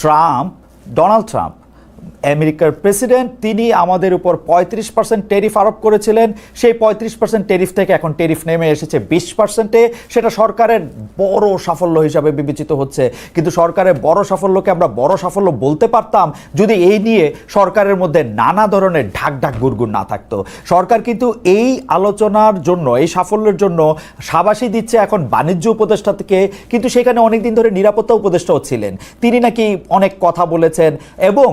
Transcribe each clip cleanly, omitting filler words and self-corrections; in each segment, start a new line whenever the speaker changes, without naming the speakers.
Trump, Donald Trump আমেরিকার president, তিনি আমাদের উপর 35% ট্যারিফ আরোপ করেছিলেন। সেই 35% ট্যারিফ থেকে এখন ট্যারিফ নেমে এসেছে 20%-এ। সেটা সরকারের বড় সাফল্য হিসাবে বিবেচিত হচ্ছে। কিন্তু সরকারের বড় সাফল্যকে আমরা বড় সাফল্য বলতে পারতাম যদি এই নিয়ে সরকারের মধ্যে নানা ধরনের ঢাক ঢাক গুড়গুড় না থাকতো। সরকার কিন্তু এই আলোচনার জন্য, এই সাফল্যের জন্য সাবাসী দিচ্ছে এখন বাণিজ্য উপদেষ্টা থেকে, কিন্তু সেখানে অনেকদিন ধরে নিরাপত্তা উপদেষ্টাও ছিলেন। তিনি নাকি অনেক কথা বলেছেন এবং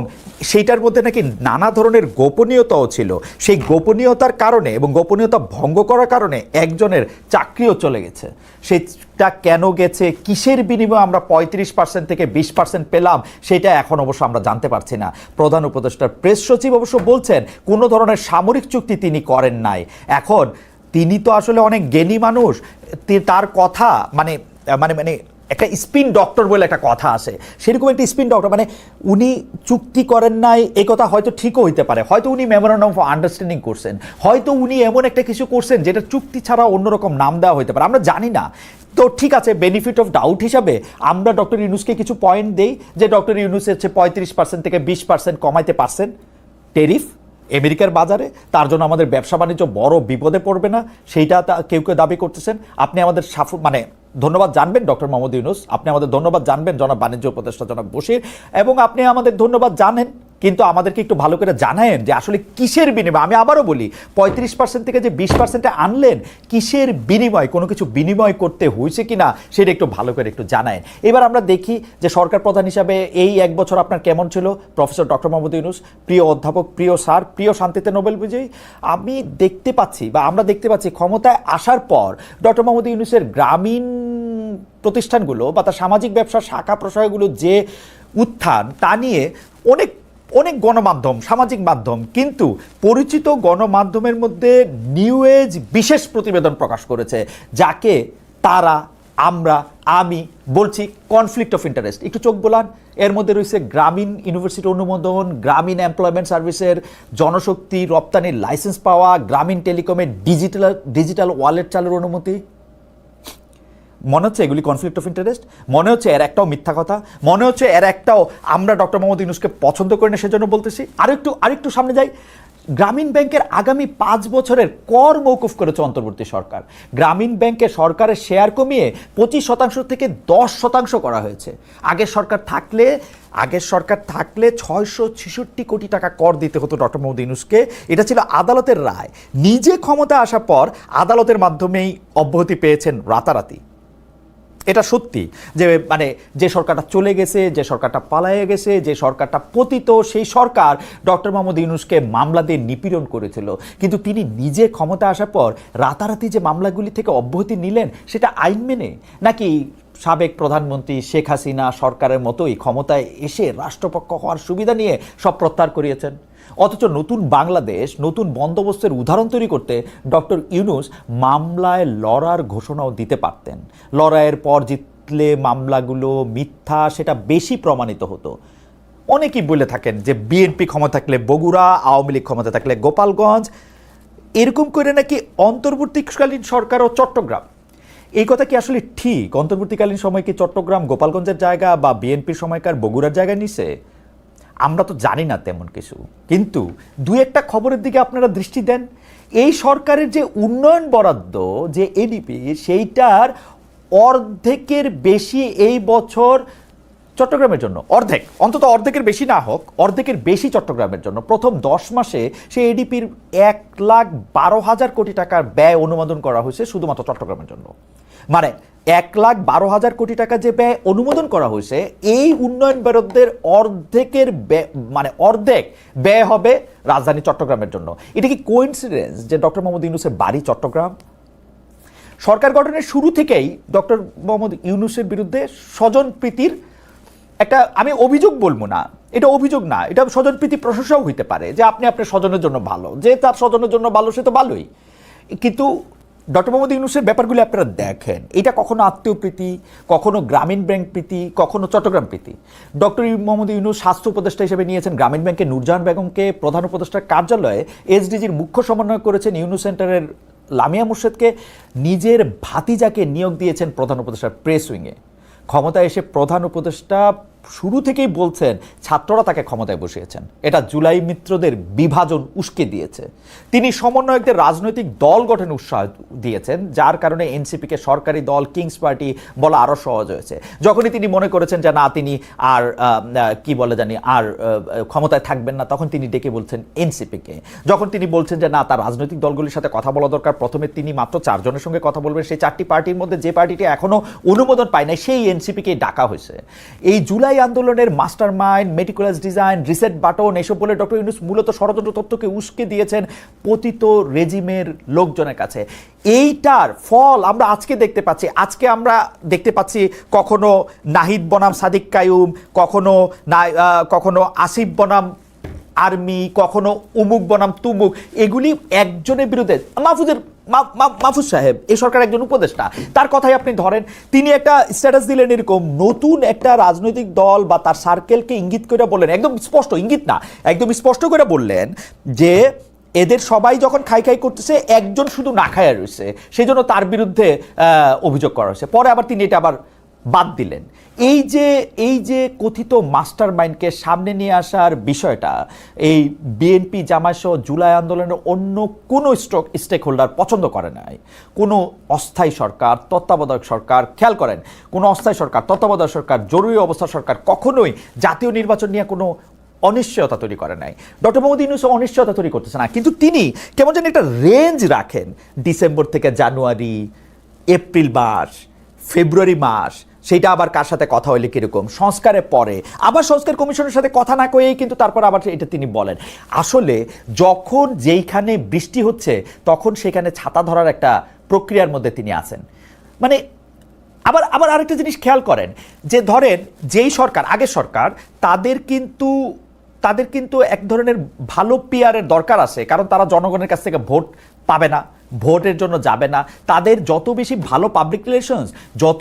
সেইটার মধ্যে নাকি নানা ধরনের গোপনীয়তাও ছিল। সেই গোপনীয়তার কারণে এবং গোপনীয়তা ভঙ্গ করার কারণে একজনের চাকরিও চলে গেছে। সেটা কেন গেছে, কিসের বিনিময়ে আমরা 35% থেকে 20% পেলাম, সেটা এখন অবশ্য আমরা জানতে পারছি না। প্রধান উপদেষ্টার প্রেস সচিব অবশ্য বলছেন কোনো ধরনের সামরিক চুক্তি তিনি করেন নাই। এখন তিনি তো আসলে অনেক জ্ঞানী মানুষ, তার কথা মানে মানে মানে একটা স্পিন ডক্টর বলে একটা কথা আছে, সেরকম একটা স্পিন ডক্টর, মানে উনি চুক্তি করেন নাই এই কথা হয়তো ঠিকও হইতে পারে, হয়তো উনি মেমোরান্ডাম অফ আন্ডারস্ট্যান্ডিং করছেন, হয়তো উনি এমন একটা কিছু করছেন যেটা চুক্তি ছাড়া অন্যরকম নাম দেওয়া হইতে পারে, আমরা জানি না। তো ঠিক আছে, বেনিফিট অফ ডাউট হিসাবে আমরা ডক্টর ইউনূসকে কিছু পয়েন্ট দেই যে ডক্টর ইউনূস হচ্ছে 35% থেকে 20% কমাইতে পারছেন ট্যারিফ আমেরিকার বাজারে, তার জন্য আমাদের ব্যবসা বাণিজ্য বড় বিপদে পড়বে না, সেইটা কেউ কেউ দাবি করতেছেন। আপনি আমাদের ধন্যবাদ জানবেন ডক্টর মোহাম্মদ ইউনূস, আপনি আমাদের ধন্যবাদ জানবেন জনাব বাণিজ্য উপদেষ্টা জনাব বশির, এবং আপনি আমাদের ধন্যবাদ জানেন, কিন্তু আমাদেরকে একটু ভালো করে জানায়েন যে আসলে কিসের বিনিময়। আমি আবারও বলি, 35% থেকে যে 20%-এ আনলেন, কিসের বিনিময়, কোনো কিছু বিনিময় করতে হয়েছে কিনা সেটা একটু ভালো করে একটু জানায়েন। এবার আমরা দেখি যে সরকার প্রধান হিসাবে এই 1 বছর আপনার কেমন ছিল প্রফেসর ডক্টর মোহাম্মদ ইউনূস, প্রিয় অধ্যাপক, প্রিয় স্যার, প্রিয় শান্তিতে নোবেল বিজয়ী। আমি দেখতে পাচ্ছি বা আমরা দেখতে পাচ্ছি ক্ষমতায় আসার পর ডক্টর মোহাম্মদ ইউনূসের গ্রামীণ প্রতিষ্ঠানগুলো বা তার সামাজিক ব্যবসার শাখা প্রশাখাগুলো যে উত্থান, তা নিয়ে অনেক অনেক গণমাধ্যম, সামাজিক মাধ্যম, কিন্তু পরিচিত গণমাধ্যমের মধ্যে নিউ এজ বিশেষ প্রতিবেদন প্রকাশ করেছে, যাকে তারা, আমরা, আমি বলছি কনফ্লিক্ট অফ ইন্টারেস্ট। একটু চোখ বোলান, এর মধ্যে রয়েছে গ্রামীণ ইউনিভার্সিটি অনুমোদন, গ্রামীণ এমপ্লয়মেন্ট সার্ভিসের জনশক্তি রপ্তানির লাইসেন্স পাওয়া, গ্রামীণ টেলিকমের ডিজিটাল ওয়ালেট চালুর অনুমতি। মনে হচ্ছে এগুলি কনফ্লিক্ট অফ ইন্টারেস্ট? মনে হচ্ছে এর একটাও মিথ্যা কথা? মনে হচ্ছে এর একটাও আমরা ডক্টর মোহাম্মদ ইউনূসকে পছন্দ করি না সেজন্য বলতেছি? আরেকটু সামনে যাই। গ্রামীণ ব্যাংকের আগামী 5 বছরের কর মৌকুফ করেছে অন্তর্বর্তী সরকার। গ্রামীণ ব্যাংকে সরকারের শেয়ার কমিয়ে 25% থেকে 10% করা হয়েছে। আগের সরকার থাকলে 666 কোটি টাকা কর দিতে হতো ডক্টর মোহাম্মদ ইউনূসকে। এটা ছিল আদালতের রায়। নিজে ক্ষমতা আসার পর আদালতের মাধ্যমেই অব্যাহতি পেয়েছেন রাতারাতি। এটা সত্যি যে যে সরকারটা চলে গেছে, যে সরকারটা পালায়ে গেছে, যে সরকারটা পতিত, সেই সরকার ডক্টর মোহাম্মদ ইউনূসকে মামলা দিয়ে নিপীড়ন করেছিল। কিন্তু তিনি নিজে ক্ষমতা আসার পর রাতারাতি যে মামলাগুলি থেকে অব্যাহতি নিলেন, সেটা আইন মেনে, নাকি সাবেক প্রধানমন্ত্রী শেখ হাসিনা সরকারের মতোই ক্ষমতায় এসে রাষ্ট্রপক্ষ হওয়ার সুবিধা নিয়ে সব প্রত্যাহার করিয়েছেন? অথচ নতুন বাংলাদেশ, নতুন বন্দোবস্তের উদাহরণ তৈরি করতে ডক্টর ইউনূস মামলায় লড়ার ঘোষণাও দিতে পারতেন। লড়াইয়ের পর জিতলে মামলাগুলো মিথ্যা, সেটা বেশি প্রমাণিত হতো। অনেকেই বলে থাকেন যে বিএনপি ক্ষমতা থাকলে বগুড়া, আওয়ামী লীগ ক্ষমতা থাকলে গোপালগঞ্জ, এরকম করে নাকি অন্তর্বর্তীকালীন সরকার ও চট্টগ্রাম। এই কথা কি আসলে ঠিক? অন্তর্বর্তীকালীন সময় কি চট্টগ্রাম গোপালগঞ্জের জায়গা বা বিএনপির সময়কার বগুড়ার জায়গা নিছে? আমরা তো জানি না তেমন কিছু, কিন্তু দুই একটা খবরের দিকে আপনারা দৃষ্টি দেন। এই সরকারের যে উন্নয়ন বরাদ্দ, যে এডিপি, সেইটার অর্ধেকের বেশি এই বছর চট্টগ্রামের জন্য, অন্তত অর্ধেকের বেশি না হোক, অর্ধেকের বেশি চট্টগ্রামের জন্য। প্রথম 10 মাসে সেই এডিপির 1,12,000 কোটি টাকার ব্যয় অনুমোদন করা হয়েছে শুধুমাত্র চট্টগ্রামের জন্য। মানে 1,12,000 কোটি টাকা যে ব্যয় অনুমোদন করা হয়েছে, এই উন্নয়ন বরাদ্দের অর্ধেকের অর্ধেক ব্যয় হবে রাজধানী চট্টগ্রামের জন্য। এটা কি কোইন্সিডেন্স যে ডক্টর মোহাম্মদ ইউনূসের বাড়ি চট্টগ্রাম? সরকার গঠনের শুরু থেকেই ডক্টর মোহাম্মদ ইউনূসের বিরুদ্ধে স্বজনপ্রীতির একটা, আমি অভিযোগ বলবো না, এটা অভিযোগ না, এটা স্বজনপ্রীতি প্রশংসাও হইতে পারে যে আপনি আপনার স্বজনের জন্য ভালো, যে তার স্বজনের জন্য ভালো সে তো ভালোই। কিন্তু ডক্টর মোহাম্মদ ইউনূসের ব্যাপারগুলি আপনারা দেখেন, এটা কখনো আত্মীয় প্রীতি, কখনো গ্রামীণ ব্যাংক প্রীতি, কখনো চট্টগ্রাম প্রীতি। ডক্টর মোহাম্মদ ইউনূস স্বাস্থ্য উপদেষ্টা হিসেবে নিয়েছেন গ্রামীণ ব্যাংকে নূরজাহান বেগমকে, প্রধান উপদেষ্টার কার্যালয়ে এসডিজির মুখ্য সমন্বয় করেছেন ইউনূস সেন্টারের লামিয়া মুর্শেদকে, নিজের ভাতিজাকে নিয়োগ দিয়েছেন প্রধান উপদেষ্টার প্রেস উইংয়ে। ক্ষমতায় এসে প্রধান উপদেষ্টা শুরু থেকেই বলছেন ছাত্ররা তাকে ক্ষমতায় বসিয়েছেন, এটা জুলাই মিত্রদের বিভাজন উস্কে দিয়েছে। তিনি সমন্বয়কদের রাজনৈতিক দল গঠনে উৎসাহ দিয়েছেন, যার কারণে এনসিপিকে সরকারি দল কিংস পার্টি বলা আরও সহজ হয়েছে। যখনই তিনি মনে করেছেন যে না তিনি আর কি বলে জানি আর ক্ষমতায় থাকবেন না, তখন তিনি ডেকে বলছেন এনসিপিকে। যখন তিনি বলছেন যে না তার রাজনৈতিক দলগুলির সাথে কথা বলা দরকার, প্রথমে তিনি মাত্র 4 জনের সঙ্গে কথা বলবেন, সেই 4টি পার্টির মধ্যে যে পার্টিটি এখনো অনুমোদন পায় নাই সেই এনসিপিকে ডাকা হয়েছে। এই জুলাই আন্দোলনের master mind, meticulous design, reset button এসব বলে ডক্টর ইউনূস মূলত ষড়যন্ত্র তথ্যকে উস্কে দিয়েছেন পতিত রেজিমের লোকজনের কাছে। এইটার ফল আমরা আজকে দেখতে পাচ্ছি। আজকে আমরা দেখতে পাচ্ছি কখনো নাহিদ বনাম সাদিক কায়ুম, কখনো আসিফ বনাম আর্মি, কখনো উমুক বনাম তুমুক, এগুলি একজনের বিরুদ্ধে। মাহফুজ সাহেব এই সরকার একজন উপদেষ্টা, তার কথাই আপনি ধরেন, তিনি একটা স্ট্যাটাস দিলেন এরকম, নতুন একটা রাজনৈতিক দল বা তার সার্কেলকে ইঙ্গিত করে বললেন, একদম স্পষ্ট, ইঙ্গিত না একদম স্পষ্ট করে বললেন যে এদের সবাই যখন খাই খাই করতেছে একজন শুধু না খায়া রয়েছে, সেই জন্য তার বিরুদ্ধে অভিযোগ করা হয়েছে। পরে আবার তিনি এটা আবার বাদ দিলেন। এই যে কথিত মাস্টার মাইন্ডকে সামনে নিয়ে আসার বিষয়টা এই বিএনপি জামায়াত সহ জুলাই আন্দোলনের অন্য কোনো স্টেক হোল্ডার পছন্দ করে নাই। কোনো অস্থায়ী সরকার, তত্ত্বাবধায়ক সরকার, খেয়াল করেন, কোনো অস্থায়ী সরকার, তত্ত্বাবধায়ক সরকার, জরুরি অবস্থা সরকার কখনোই জাতীয় নির্বাচন নিয়ে কোনো অনিশ্চয়তা তৈরি করে নাই। ডক্টর মোহাম্মদ ইউনূস অনিশ্চয়তা তৈরি করতেছে না, কিন্তু তিনি কেমন যেন একটা রেঞ্জ রাখেন, ডিসেম্বর থেকে জানুয়ারি, এপ্রিল মাস, ফেব্রুয়ারি মাস, সেটা আবার কার সাথে কথা হইলে কিরকম, সংস্কারের পরে আবার সংস্কার কমিশনের সাথে কথা না কয়েই কিন্তু তারপর আবার এটা তিনি বলেন। আসলে যখন যেইখানে বৃষ্টি হচ্ছে তখন সেখানে ছাতা ধরার একটা প্রক্রিয়ার মধ্যে তিনি আছেন। মানে আবার আরেকটা জিনিস খেয়াল করেন যে ধরেন যেই সরকার, আগের সরকার, তাদের কিন্তু এক ধরনের ভালো পিয়ারের দরকার আছে, কারণ তারা জনগণের কাছ থেকে ভোট পাবে না, ভোটের জন্য যাবে না। তাদের যত বেশি ভালো পাবলিক রিলেশনস, যত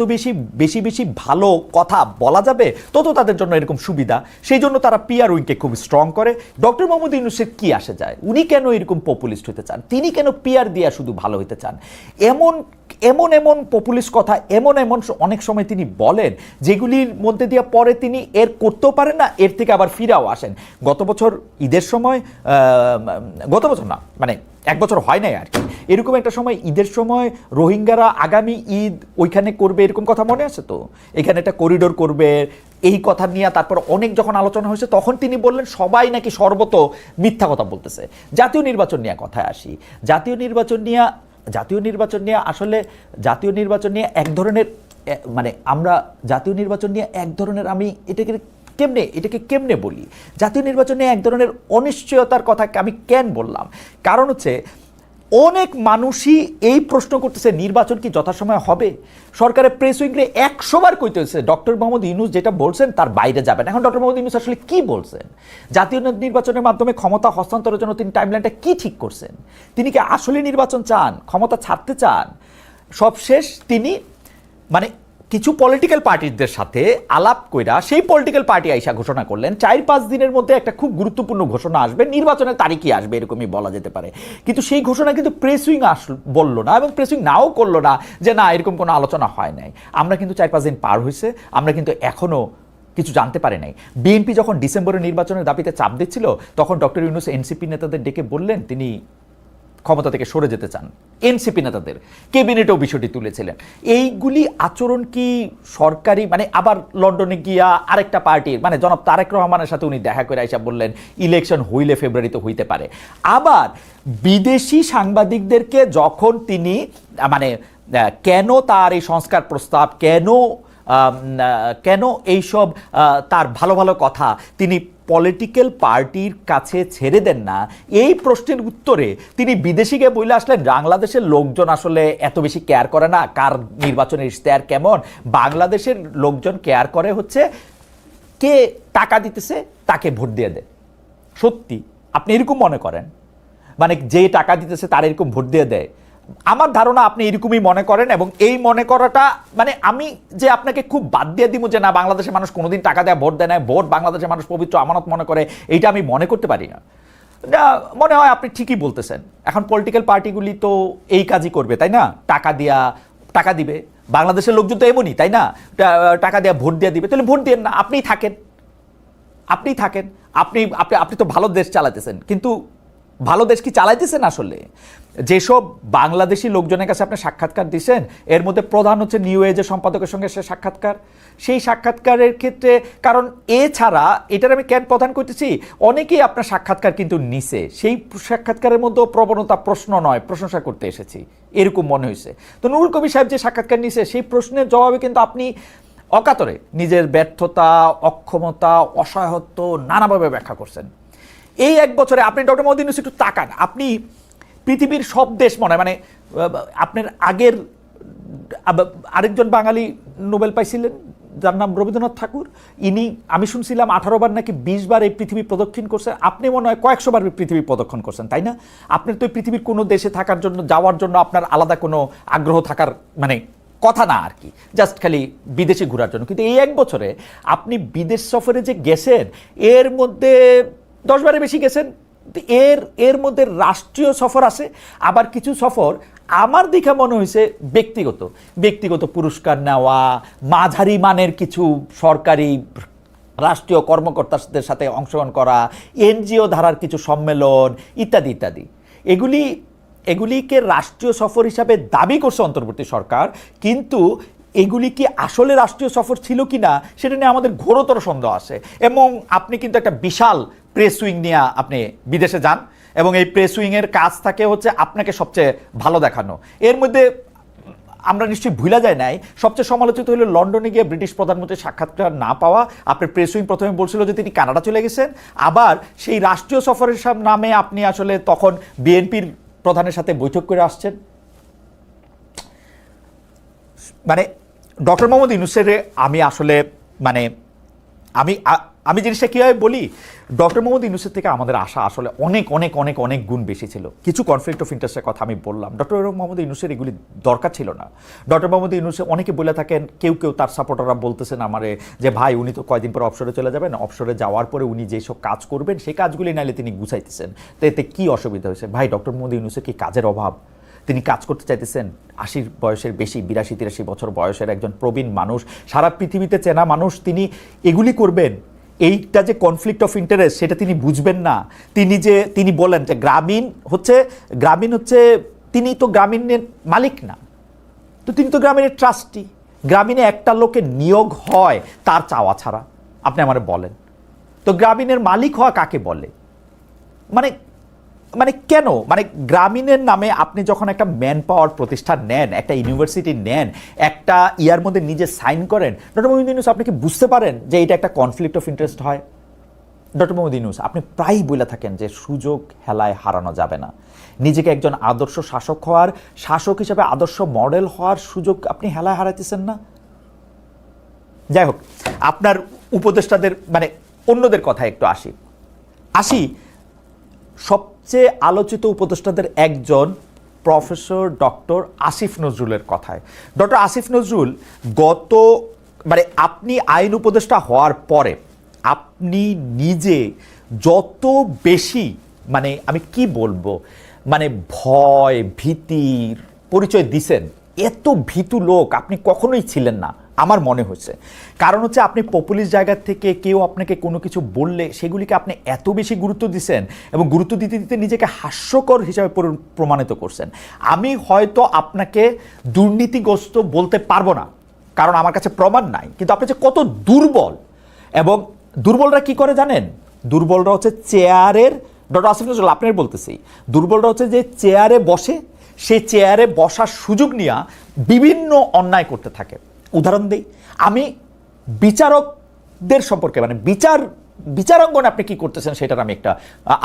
বেশি ভালো কথা বলা যাবে, তত তাদের জন্য এরকম সুবিধা। সেই জন্য তারা পিআর উইংকে খুব স্ট্রং করে। ডক্টর মোহাম্মদ ইউনূসের কি আসে যায়, উনি কেন এরকম পপুলিস্ট হতে চান, তিনি কেন পিআর দিয়া শুধু ভালো হতে চান? এমন পপুলিস্ট কথা এমন অনেক সময় তিনি বলেন যেগুলির মধ্যে দিয়ে পরে তিনি এর করতেও পারেন না, এর থেকে আবার ফিরাও আসেন। গত বছর ঈদের সময়, গত বছর না মানে 1 বছর হয় নাই আর কি, এরকম একটা সময় ঈদের সময় রোহিঙ্গারা আগামী ঈদ ওইখানে করবে এরকম কথা মনে আছে তো, এখানে একটা করিডোর করবে এই কথা নিয়ে তারপর অনেক যখন আলোচনা হয়েছে তখন তিনি বললেন সবাই নাকি সর্বত মিথ্যা কথা বলতেছে। জাতীয় নির্বাচন নিয়ে কথায় আসি, জাতীয় নির্বাচন নিয়ে আসলে জাতীয় নির্বাচন নিয়ে এক ধরনের মানে আমরা জাতীয় নির্বাচন নিয়ে এক ধরনের আমি এটাকে কেমনে বলি, জাতীয় নির্বাচন নিয়ে এক ধরনের অনিশ্চয়তার কথা আমি কেন বললাম, কারণ হচ্ছে অনেক মানুষই এই প্রশ্ন করতেছে নির্বাচন কি যথাসময়ে হবে। সরকারের প্রেস উইংয়ে 100 বার কইতেছে ডক্টর মোহাম্মদ ইউনূস যেটা বলছেন তার বাইরে যাবেন। এখন ডক্টর মোহাম্মদ ইউনূস আসলে কি বলছেন? জাতীয় নির্বাচনের মাধ্যমে ক্ষমতা হস্তান্তরের জন্য তিনি টাইমলাইনটা কি ঠিক করছেন? তিনি কি আসলে নির্বাচন চান, ক্ষমতা ছাড়তে চান? সবশেষ তিনি মানে কিছু পলিটিক্যাল পার্টিদের সাথে আলাপ কইরা সেই পলিটিক্যাল পার্টি আইসা ঘোষণা করলেন 4-5 দিনের মধ্যে একটা খুব গুরুত্বপূর্ণ ঘোষণা আসবে, নির্বাচনের তারিখই আসবে, এরকমই বলা যেতে পারে। কিন্তু সেই ঘোষণা কিন্তু প্রেস উইং বললো না, এবং প্রেস উইং নাও করলো না যে না এরকম কোনো আলোচনা হয় নাই। আমরা কিন্তু 4-5 দিন পার হয়েছে, আমরা কিন্তু এখনো কিছু জানতে পারে নাই। বিএনপি যখন ডিসেম্বরের নির্বাচনের দাবিতে চাপ দিচ্ছিল তখন ডক্টর ইউনূস এনসিপি নেতাদের ডেকে বললেন তিনি ক্ষমতা থেকে সরে যেতে চান। এনসিপি নেতাদের ক্যাবিনেটেও বিষয়টি তুলেছিলেন। এইগুলি আচরণ কি সরকারি, মানে আবার লন্ডনে গিয়া আরেকটা পার্টির মানে জনাব তারেক রহমানের সাথে উনি দেখা করে আইসা বললেন ইলেকশন হইলে ফেব্রুয়ারিতে হইতে পারে। আবার বিদেশি সাংবাদিকদেরকে যখন তিনি মানে কেন তার এই সংস্কার প্রস্তাব, কেন এইসব তার ভালো ভালো কথা তিনি পলিটিক্যাল পার্টির কাছে ছেড়ে দেন না, এই প্রশ্নের উত্তরে তিনি বিদেশিকে বলে আসলেন বাংলাদেশের লোকজন আসলে এত বেশি কেয়ার করে না কার নির্বাচনের ইশতেহার কেমন, বাংলাদেশের লোকজন কেয়ার করে হচ্ছে কে টাকা দিতেছে তাকে ভোট দিয়ে দেয়। সত্যি আপনি এরকম মনে করেন? মানে যে টাকা দিতেছে তার এরকম ভোট দিয়ে দেয়? আমার ধারণা আপনি এরকমই মনে করেন, এবং এই মনে করাটা মানে আমি যে আপনাকে খুব বাদ দিয়ে দিব যে না বাংলাদেশের মানুষ কোনোদিন টাকা দেয় ভোট দেয় না, ভোট বাংলাদেশের মানুষ পবিত্র আমানত মনে করে, এইটা আমি মনে করতে পারি না। মনে হয় আপনি ঠিকই বলতেছেন। এখন পলিটিক্যাল পার্টিগুলি তো এই কাজই করবে, তাই না? টাকা দিবে, বাংলাদেশের লোকজন তো এমনই, তাই না? টাকা দিয়ে ভোট দিয়ে দিবে, তাহলে ভোট দিয়ে না, আপনিই থাকেন। আপনি থাকেন, আপনি আপনি আপনি তো ভালো দেশ চালাতেছেন, কিন্তু ভালো দেশ কি চালাইতেছেন আসলে? যেসব বাংলাদেশি লোকজনের কাছে আপনি সাক্ষাৎকার দিচ্ছেন, এর মধ্যে প্রধান হচ্ছে নিউ এজের সম্পাদকের সঙ্গে সে সাক্ষাৎকার। সেই সাক্ষাৎকারের ক্ষেত্রে, কারণ এছাড়া এটার আমি কেন প্রধান করতেছি, অনেকেই আপনার সাক্ষাৎকার কিন্তু নিছে, সেই সাক্ষাৎকারের মধ্যেও প্রবণতা প্রশ্ন নয়, প্রশংসা করতে এসেছি, এরকম মনে হয়েছে। তো নুরুল কবির সাহেব যে সাক্ষাৎকার নিছে, সেই প্রশ্নের জবাবে কিন্তু আপনি অকাতরে নিজের ব্যর্থতা, অক্ষমতা, অসহায়ত্ব নানাভাবে ব্যাখ্যা করছেন। এই এক বছরে আপনি ডক্টর মোহাম্মদ ইউনূস একটু তাকান, আপনি পৃথিবীর সব দেশ মানে আপনার আগের আরেকজন বাঙালি নোবেল পাইছিলেন যার নাম রবীন্দ্রনাথ ঠাকুর, ইনি আমি শুনছিলাম 18 বার নাকি 20 বার এই পৃথিবী প্রদক্ষিণ করছেন। আপনি মনে হয় কয়েকশো বার পৃথিবী প্রদক্ষিণ করছেন, তাই না? আপনার তো পৃথিবীর কোনো দেশে থাকার জন্য, যাওয়ার জন্য আপনার আলাদা কোনো আগ্রহ থাকার মানে কথা না আর কি, জাস্ট খালি বিদেশে ঘোরার জন্য। কিন্তু এই এক বছরে আপনি বিদেশ সফরে যে গেছেন, এর মধ্যে 10 বারের বেশি গেছেন। এর মধ্যে রাষ্ট্রীয় সফর আছে, আবার কিছু সফর আমার দেখে মনে হয়েছে ব্যক্তিগত পুরস্কার নেওয়া, মাঝারি মানের কিছু সরকারি রাষ্ট্রীয় কর্মকর্তাদের সাথে অংশগ্রহণ করা, এনজিও ধারার কিছু সম্মেলন ইত্যাদি ইত্যাদি। এগুলিকে রাষ্ট্রীয় সফর হিসাবে দাবি করছে অন্তর্বর্তী সরকার, কিন্তু এগুলি কি আসলে রাষ্ট্রীয় সফর ছিল কি না সেটা নিয়ে আমাদের ঘোরতর সন্দেহ আছে। এবং আপনি কিন্তু একটা বিশাল প্রেস উইং নিয়ে আপনি বিদেশে যান, এবং এই প্রেস উইংয়ের কাজ থাকে হচ্ছে আপনাকে সবচেয়ে ভালো দেখানো। এর মধ্যে আমরা নিশ্চয়ই ভুলা যায় নাই, সবচেয়ে সমালোচিত হলো লন্ডনে গিয়ে ব্রিটিশ প্রধানমন্ত্রীর সাক্ষাৎকার না পাওয়া। আপনার প্রেস উইং প্রথমে বলছিল যে তিনি কানাডা চলে গেছেন, আবার সেই রাষ্ট্রীয় সফরের নামে আপনি আসলে তখন বিএনপির প্রধানের সাথে বৈঠক করে আসছেন। মানে ডক্টর মোহাম্মদ ইউনূসের আমি আসলে মানে আমি জিনিসটা কীভাবে বলি, ডক্টর মোহাম্মদ ইউনূসের থেকে আমাদের আশা আসলে অনেক অনেক অনেক অনেক গুণ বেশি ছিল। কিছু কনফ্লিক্ট অফ ইন্টারেস্টের কথা আমি বললাম, ডক্টর মোহাম্মদ ইউনূসের এগুলি দরকার ছিল না। ডক্টর মোহাম্মদ ইউনূসের অনেকে বলে থাকেন, কেউ তার সাপোর্টাররা বলতেছেন আমারে যে ভাই উনি তো কয়দিন পর অবসরে চলে যাবেন, অবসরে যাওয়ার পরে উনি যেসব কাজ করবেন সেই কাজগুলি নাইলে তিনি গুছাইতেছেন, তো এতে কী অসুবিধা হয়েছে? ভাই ডক্টর মোহাম্মদ ইউনূসের কি কাজের অভাব? তিনি কাজ করতে চাইতেছেন। 80 বয়সের বেশি, 82-83 বছর বয়সের একজন প্রবীণ মানুষ, সারা পৃথিবীতে চেনা মানুষ, তিনি এগুলি করবেন? এইটা যে কনফ্লিক্ট অফ ইন্টারেস্ট সেটা তিনি বুঝবেন না। তিনি বলেন যে গ্রামীণ হচ্ছে তিনি তো গ্রামীণের মালিক না, তো তিনি তো গ্রামীণের ট্রাস্টি। গ্রামীণে একটা লোকের নিয়োগ হয় তার চাওয়া ছাড়া, আপনি আমার বলেন তো গ্রামীণের মালিক হওয়া কাকে বলে? মানে কেন? মানে গ্রামীণের নামে আপনি যখন একটা ম্যান পাওয়ার প্রতিষ্ঠান নেন, একটা ইউনিভার্সিটি নেন, একটা ইয়ার মধ্যে নিজে সাইন করেন, ডক্টর মোহাম্মদ ইউনূস আপনি কি বুঝতে পারেন যে এটা একটা কনফ্লিক্ট অফ ইন্টারেস্ট হয়? ডক্টর মোহাম্মদ ইউনূস আপনি প্রায়ই বলে থাকেন যে সুযোগ হেলায় হারানো যাবে না। নিজেকে একজন আদর্শ শাসক হওয়ার, শাসক হিসেবে আদর্শ মডেল হওয়ার সুযোগ আপনি হেলায় হারাইতেছেন না। যাই হোক, আপনার উপদেষ্টাদের মানে অন্যদের কথা একটু আসি সবচেয়ে আলোচিত উপদেষ্টাদের একজন প্রফেসর ডক্টর আসিফ নজরুলের কথায়। ডক্টর আসিফ নজরুল মানে আপনি আইন উপদেষ্টা হওয়ার পরে আপনি নিজে যত বেশি মানে আমি কি বলবো মানে ভয় ভীতির পরিচয় দিছেন, এত ভীতু লোক আপনি কখনোই ছিলেন না আমার মনে হচ্ছে। কারণ হচ্ছে আপনি পপুলিস্ট জায়গা থেকে কেউ আপনাকে কোনো কিছু বললে সেগুলিকে আপনি এত বেশি গুরুত্ব দিচ্ছেন, এবং গুরুত্ব দিতে দিতে নিজেকে হাস্যকর হিসাবে প্রমাণিত করছেন। আমি হয়তো আপনাকে দুর্নীতিগ্রস্ত বলতে পারবো না, কারণ আমার কাছে প্রমাণ নাই, কিন্তু আপনি যে কত দুর্বল, এবং দুর্বলরা কি করে জানেন? দুর্বলরা হচ্ছে চেয়ারের, ডক্টর আসিফ নজরুল আপনার বলতেছি, দুর্বলরা হচ্ছে যে চেয়ারে বসে, সেই চেয়ারে বসার সুযোগ নিয়ে বিভিন্ন অন্যায় করতে থাকে। উদাহরণ দিই, আমি বিচারকদের সম্পর্কে মানে বিচারাঙ্গনে আপনি কি করতেছেন সেটার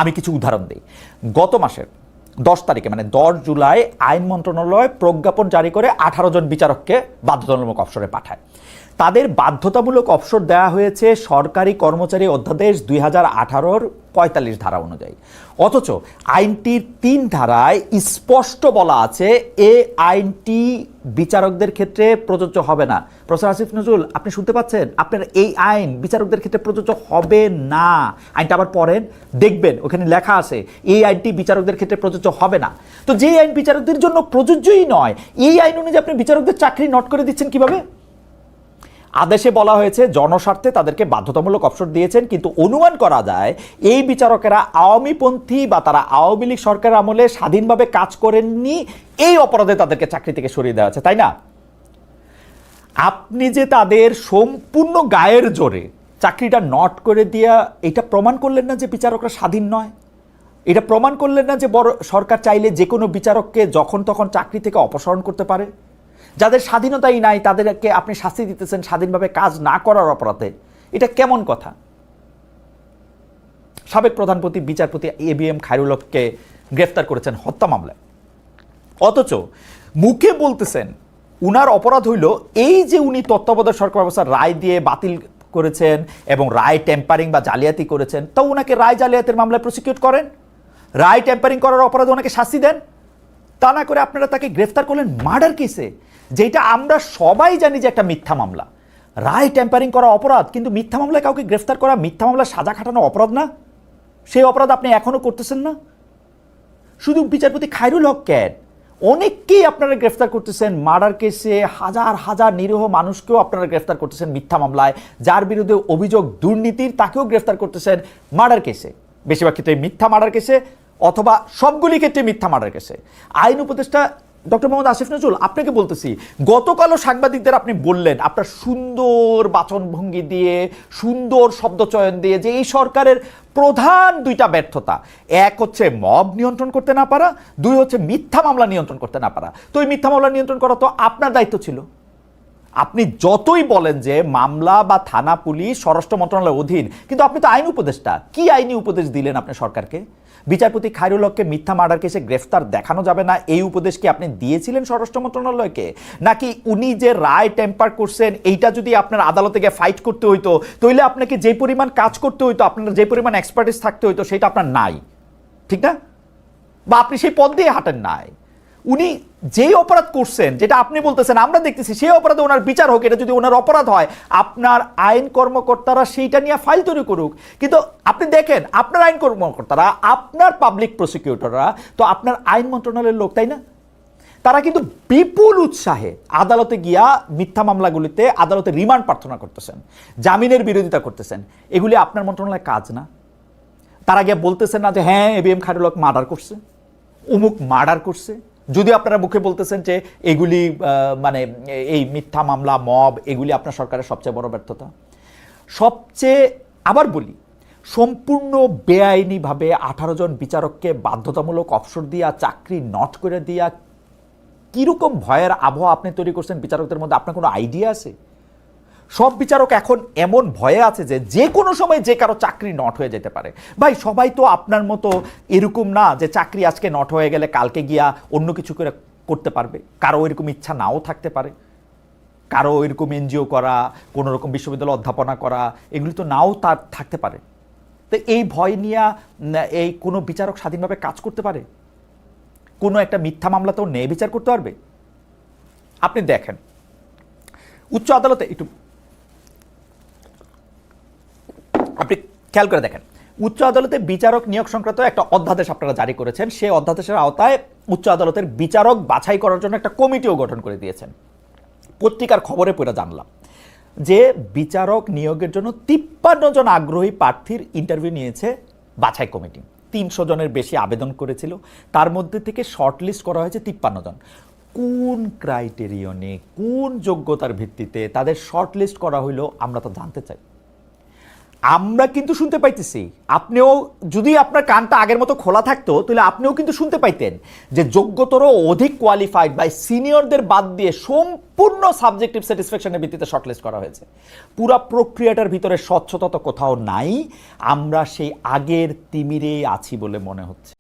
আমি কিছু উদাহরণ দিই। গত মাসের 10 তারিখে মানে 10 জুলাই আইন মন্ত্রণালয় প্রজ্ঞাপন জারি করে 18 জন বিচারককে বাধ্যতামূলক অবসরে পাঠায়। তাদের বাধ্যতামূলক অবসর দেওয়া হয়েছে সরকারি কর্মচারী অধ্যাদেশ 2018-র 45 ধারা অনুযায়ী। অথচ আইনটির 3 ধারায় স্পষ্ট বলা আছে এ আইনটি বিচারকদের ক্ষেত্রে প্রযোজ্য হবে না। প্রফেসর আসিফ নজরুল, আপনি শুনতে পাচ্ছেন? আপনার এই আইন বিচারকদের ক্ষেত্রে প্রযোজ্য হবে না। আইনটা আবার পড়েন, দেখবেন ওখানে লেখা আছে এই আইনটি বিচারকদের ক্ষেত্রে প্রযোজ্য হবে না। তো যে আইন বিচারকদের জন্য প্রযোজ্যই নয়, এই আইন অনুযায়ী আপনি বিচারকদের চাকরি নট করে দিচ্ছেন কিভাবে? আদেশে বলা হয়েছে জনস্বার্থে তাদেরকে বাধ্যতামূলক অবসর দিয়েছেন, কিন্তু অনুমান করা যায় এই বিচারকেরা আওয়ামীপন্থী বা তারা আওয়ামী লীগ সরকারের আমলে স্বাধীনভাবে কাজ করেননি, এই অপরাধে তাদেরকে চাকরি থেকে সরিয়ে দেওয়া হয়েছে, তাই না? আপনি যে তাদের সম্পূর্ণ গায়ের জোরে চাকরিটা নট করে দিয়া এটা প্রমাণ করলেন না যে বিচারকরা স্বাধীন নয়? এটা প্রমাণ করলেন না যে বড় সরকার চাইলে যে কোনো বিচারককে যখন তখন চাকরি থেকে অপসারণ করতে পারে? যাদের স্বাধীনতাই নাই তাদেরকে আপনি শাস্তি দিতেছেন স্বাধীনভাবে কাজ না করার অপরাধে। এটা কেমন কথা? সাবেক প্রধানপতি বিচারপতি ABM খায়রুল হককে গ্রেফতার করেছেন হত্যা মামলায়, অথচ মুখে বলতেছেন উনার অপরাধ হইল এই যে উনি তত্ত্বাবধায়ক সরকার ব্যবস্থার রায় দিয়ে বাতিল করেছেন এবং রায় টেম্পারিং বা জালিয়াতি করেছেন, তো উনাকে রায় জালিয়াতির মামলায় প্রসিকিউট করেন, রায় টেম্পারিং করার অপরাধে ওনাকে শাস্তি দেন। তা না করে আপনারা তাকে গ্রেফতার করলেন মার্ডার কেসে, যেটা আমরা সবাই জানি যে একটা মিথ্যা মামলা। রায় টেম্পারিং করা অপরাধ, কিন্তু মিথ্যা মামলায় কাউকে গ্রেফতার করা, মিথ্যা মামলায় সাজা খাটানো অপরাধ না? সেই অপরাধ আপনি এখনো করতেছেন না। শুধু বিচারপতি খায়রুল হক কেন, অনেককেই আপনারা গ্রেফতার করতেছেন মার্ডার কেসে, হাজার হাজার নিরীহ মানুষকেও আপনারা গ্রেফতার করতেছেন মিথ্যা মামলায়, যার বিরুদ্ধে অভিযোগ দুর্নীতির তাকেও গ্রেফতার করতেছেন মার্ডার কেসে, বেশিরভাগ ক্ষেত্রে মিথ্যা মার্ডার কেসে অথবা সবগুলি ক্ষেত্রে মিথ্যা মার্ডার কেসে। আইন উপদেষ্টা ডক্টর মোহাম্মদ আসিফ নজরুল, আপনাকে বলতেছি, গতকালও সাংবাদিকদের আপনি বললেন আপনার সুন্দর বাচনভঙ্গি দিয়ে, সুন্দর শব্দচয়ন দিয়ে, যে এই সরকারের প্রধান 2টা ব্যর্থতা, এক হচ্ছে মব নিয়ন্ত্রণ করতে না পারা, 2 হচ্ছে মিথ্যা মামলা নিয়ন্ত্রণ করতে না পারা। তো এই মিথ্যা মামলা নিয়ন্ত্রণ করা তো আপনার দায়িত্ব ছিল। আপনি যতই বলেন যে মামলা বা থানা পুলিশ স্বরাষ্ট্র মন্ত্রণালয়ের অধীন, কিন্তু আপনি তো আইন উপদেষ্টা। কি আইনি উপদেশ দিলেন আপনি সরকারকে? বিচারপতি খায়রুল হককে মিথ্যা মার্ডার কেসে গ্রেফতার দেখানো যাবে না, এই উপদেশ কি আপনি দিয়েছিলেন স্বরাষ্ট্র মন্ত্রণালয়কে? নাকি উনি যে রায় টেম্পার করছেন এইটা যদি আপনার আদালতে গিয়ে ফাইট করতে হইতো, তাহলে আপনাকে যে পরিমাণ কাজ করতে হইতো, আপনার যে পরিমাণ এক্সপার্টিস থাকতে হইতো, সেটা আপনার নাই, ঠিক না? বা আপনি সেই পথ দিয়ে হাঁটেন নাই। উনি যেই অপরাধ করছেন, যেটা আপনি বলতেছেন আমরা দেখতেছি, সেই অপরাধে ওনার বিচার হোক। এটা যদি ওনার অপরাধ হয়, আপনার আইন কর্মকর্তারা সেইটা নিয়ে ফাইল তৈরি করুক। কিন্তু আপনি দেখেন আপনার আইন কর্মকর্তারা, আপনার পাবলিক প্রসিকিউটররা তো আপনার আইন মন্ত্রণালয়ের লোক, তাই না? তারা কিন্তু বিপুল উৎসাহে আদালতে গিয়া মিথ্যা মামলাগুলিতে আদালতে রিমান্ড প্রার্থনা করতেছেন, জামিনের বিরোধিতা করতেছেন। এগুলি আপনার মন্ত্রণালয়ের কাজ না? তারা গিয়ে বলতেছেন না যে হ্যাঁ ABM খায়রুল হক মার্ডার করছে, অমুক মার্ডার করছে? যদি আপনারা মুখে বলতেছেন যে এগুলি মানে এই মিথ্যা মামলা, মব, এগুলি আপনার সরকারের সবচেয়ে বড় ব্যর্থতা। সবচেয়ে আবার বলি, সম্পূর্ণ বেআইনিভাবে 18 জন বিচারককে বাধ্যতামূলক অবসর দিয়া, চাকরি নট করে দিয়া, কিরকম ভয়ের আবহাওয়া আপনি তৈরি করছেন বিচারকদের মধ্যে, আপনার কোনো আইডিয়া আছে? সব বিচারক এখন এমন ভয়ে আছে যে যে কোনো সময় যে কারো চাকরি নট হয়ে যেতে পারে। ভাই, সবাই তো আপনার মতো এরকম না যে চাকরি আজকে নট হয়ে গেলে কালকে গিয়া অন্য কিছু করে করতে পারবে। কারো এরকম ইচ্ছা নাও থাকতে পারে, কারো এরকম NGO করা, কোনো রকম বিশ্ববিদ্যালয় অধ্যাপনা করা, এগুলি তো নাও তার থাকতে পারে। তো এই ভয় নিয়ে এই কোনো বিচারক স্বাধীনভাবে কাজ করতে পারে? কোনো একটা মিথ্যা মামলাতেও ন্যায় বিচার করতে পারবে? আপনি দেখেন উচ্চ আদালতে, একটু আপনি খেয়াল করে দেখেন, উচ্চ আদালতে বিচারক নিয়োগ সংক্রান্ত একটা অধ্যাদেশ আপনারা জারি করেছেন। সেই অধ্যাদেশের আওতায় উচ্চ আদালতের বিচারক বাছাই করার জন্য একটা কমিটিও গঠন করে দিয়েছেন। পত্রিকার খবরে পড়ে জানলাম যে বিচারক নিয়োগের জন্য 53 জন আগ্রহী প্রার্থীর ইন্টারভিউ নিয়েছে বাছাই কমিটি। 300 জনের বেশি আবেদন করেছিল, তার মধ্যে থেকে শর্টলিস্ট করা হয়েছে 53 জন। কোন ক্রাইটেরিয়নে, কোন যোগ্যতার ভিত্তিতে তাদের শর্টলিস্ট করা হইলো আমরা তো জানতে চাই। আমরা কিন্তু শুনতে পাইতেছি, আপনিও যদি আপনার কানটা আগের মতো খোলা থাকতো তাহলে আপনিও কিন্তু শুনতে পাইতেন যে যোগ্যতর অধিক কোয়ালিফাইড বাই সিনিয়রদের বাদ দিয়ে সম্পূর্ণ সাবজেক্টিভ স্যাটিসফ্যাকশনের ভিত্তিতে শর্টলিস্ট করা হয়েছে। পুরো প্রক্রিয়াটার ভিতরে স্বচ্ছতা তো কোথাও নাই। আমরা সেই আগের তিমিরেই আছি বলে মনে হচ্ছে।